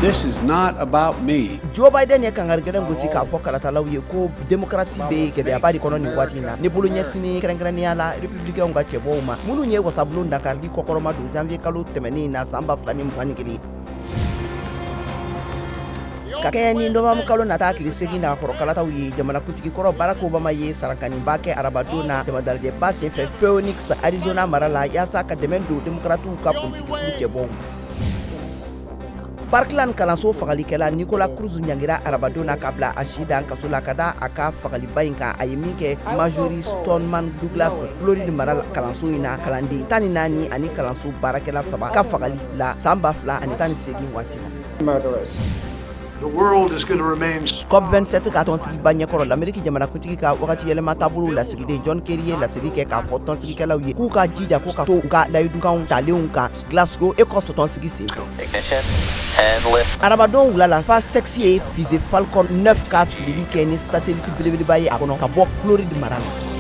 This is not about me. Joe Biden ye kangarigɛrɛ gosi k'a fɔ kalatalaw ye ko demokarasi bɛ gɛlɛyaba de kɔnɔ nin waati in na. Ne bolo ɲɛsini kɛrɛnkɛrɛnnenya la Repibiliki ka cɛbɔw ma minnu ye wasabulon dakarili kɔkɔrɔma don janvier kalo tɛmɛnen na san 2021. Ka kɛ ni nɔvɛmburu kalo nata tile 8 na kɔrɔ kalataw ye jamanakuntigi kɔrɔ Barack Obama ye sarakanniba kɛ Araba don na jamalajɛba senfɛ Phoenix Arizona mara la yaasa ka dɛmɛ don demokaratiw ka politiki cɛbɔw. Parkland kalanso fagalikɛla Nicolas Cruz ɲangira Araba don na ka bila a si dan kaso la ka da a ka fagaliba in kan a ye min kɛ Marjorie Stoneman Douglas Floride mara kalanso in na kalanden 14 ani kalanso baarakɛla 3 ka fagali la san 2018 waati la. The world is going to remain. COP27 ka tɔnsigiba ɲɛkɔrɔ l'Ameriki Jamanakuntigi ka wagati yɛlɛma taabolo lasigiden John Kerry ye laseli kɛ k'a fɔ tɔnsigikɛlaw ye k'u ka jija ko ka to u ka layidukanw talenw kan Glasgow Écosse tɔnsigi senfɛ. Arabadon wula la SpaceX ye fusée Falcon 9 ka filili kɛ ni satellite belebeleba ye a kɔnɔ ka bɔ Floride mara la.